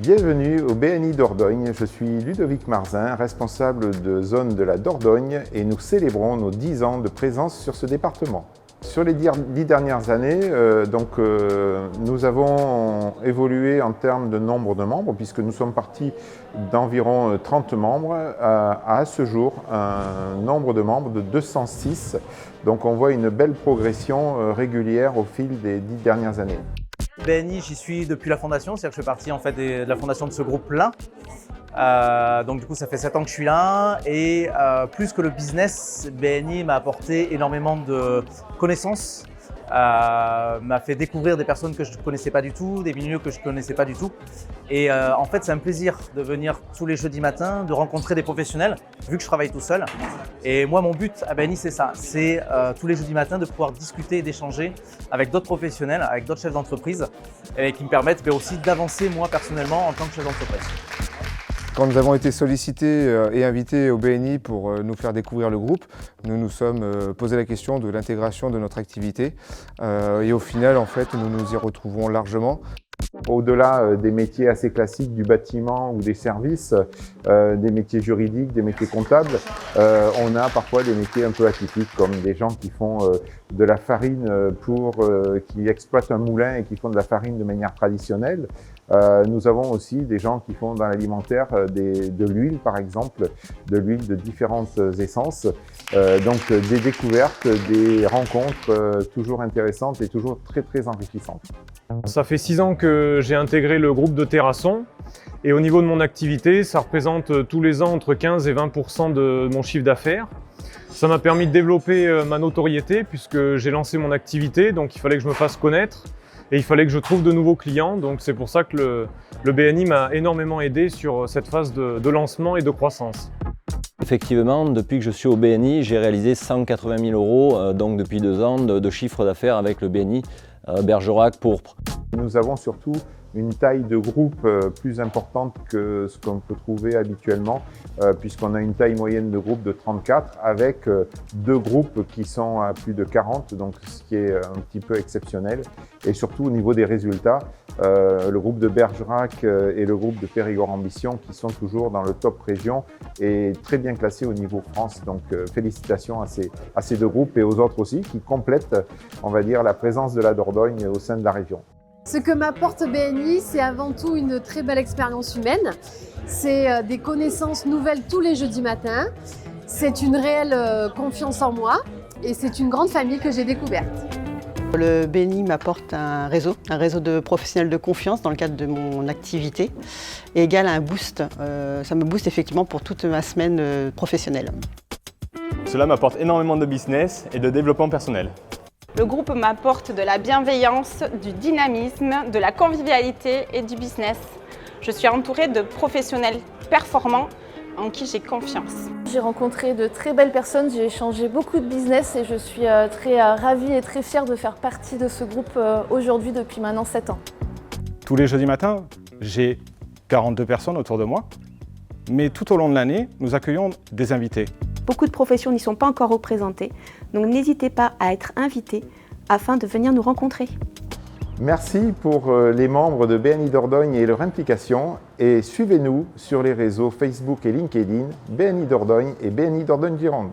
Bienvenue au BNI Dordogne, je suis Ludovic Marzin, responsable de zone de la Dordogne et nous célébrons nos 10 ans de présence sur ce département. Sur les 10 dernières années, nous avons évolué en termes de nombre de membres puisque nous sommes partis d'environ 30 membres à ce jour un nombre de membres de 206. Donc on voit une belle progression régulière au fil des 10 dernières années. BNI, j'y suis depuis la fondation, c'est-à-dire que je fais partie en fait de la fondation de ce groupe-là. Donc du coup, ça fait 7 ans que je suis là et plus que le business, BNI m'a apporté énormément de connaissances, m'a fait découvrir des personnes que je ne connaissais pas du tout, des milieux que je ne connaissais pas du tout. Et en fait, c'est un plaisir de venir tous les jeudis matins, de rencontrer des professionnels, vu que je travaille tout seul. Et moi, mon but à BNI, c'est ça, c'est tous les jeudis matins de pouvoir discuter et d'échanger avec d'autres professionnels, avec d'autres chefs d'entreprise, et qui me permettent aussi d'avancer moi personnellement en tant que chef d'entreprise. Quand nous avons été sollicités et invités au BNI pour nous faire découvrir le groupe, nous nous sommes posé la question de l'intégration de notre activité et au final, en fait, nous nous y retrouvons largement. Au-delà des métiers assez classiques du bâtiment ou des services, des métiers juridiques, des métiers comptables, on a parfois des métiers un peu atypiques comme des gens qui font de la farine qui exploitent un moulin et qui font de la farine de manière traditionnelle. Nous avons aussi des gens qui font dans l'alimentaire de l'huile par exemple, de l'huile de différentes essences. Donc des découvertes, des rencontres toujours intéressantes et toujours très enrichissantes. Ça fait 6 ans que j'ai intégré le groupe de Terrasson et au niveau de mon activité, ça représente tous les ans entre 15 et 20% de mon chiffre d'affaires. Ça m'a permis de développer ma notoriété puisque j'ai lancé mon activité, donc il fallait que je me fasse connaître et il fallait que je trouve de nouveaux clients. Donc c'est pour ça que le BNI m'a énormément aidé sur cette phase de lancement et de croissance. Effectivement, depuis que je suis au BNI, j'ai réalisé 180 000 euros, donc depuis 2 ans, de chiffre d'affaires avec le BNI Bergerac Pourpre. Nous avons surtout une taille de groupe plus importante que ce qu'on peut trouver habituellement, puisqu'on a une taille moyenne de groupe de 34 avec 2 groupes qui sont à plus de 40, donc ce qui est un petit peu exceptionnel. Et surtout au niveau des résultats, le groupe de Bergerac et le groupe de Périgord Ambition qui sont toujours dans le top région et très bien classés au niveau France. Donc félicitations à ces 2 groupes et aux autres aussi qui complètent, on va dire, la présence de la Dordogne au sein de la région. Ce que m'apporte BNI, c'est avant tout une très belle expérience humaine. C'est des connaissances nouvelles tous les jeudis matins. C'est une réelle confiance en moi et c'est une grande famille que j'ai découverte. Le BNI m'apporte un réseau de professionnels de confiance dans le cadre de mon activité et égale un boost. Ça me booste effectivement pour toute ma semaine professionnelle. Cela m'apporte énormément de business et de développement personnel. Le groupe m'apporte de la bienveillance, du dynamisme, de la convivialité et du business. Je suis entourée de professionnels performants en qui j'ai confiance. J'ai rencontré de très belles personnes, j'ai échangé beaucoup de business et je suis très ravie et très fière de faire partie de ce groupe aujourd'hui depuis maintenant 7 ans. Tous les jeudis matins, j'ai 42 personnes autour de moi, mais tout au long de l'année, nous accueillons des invités. Beaucoup de professions n'y sont pas encore représentées, donc n'hésitez pas à être invités afin de venir nous rencontrer. Merci pour les membres de BNI Dordogne et leur implication et suivez-nous sur les réseaux Facebook et LinkedIn, BNI Dordogne et BNI Dordogne Gironde.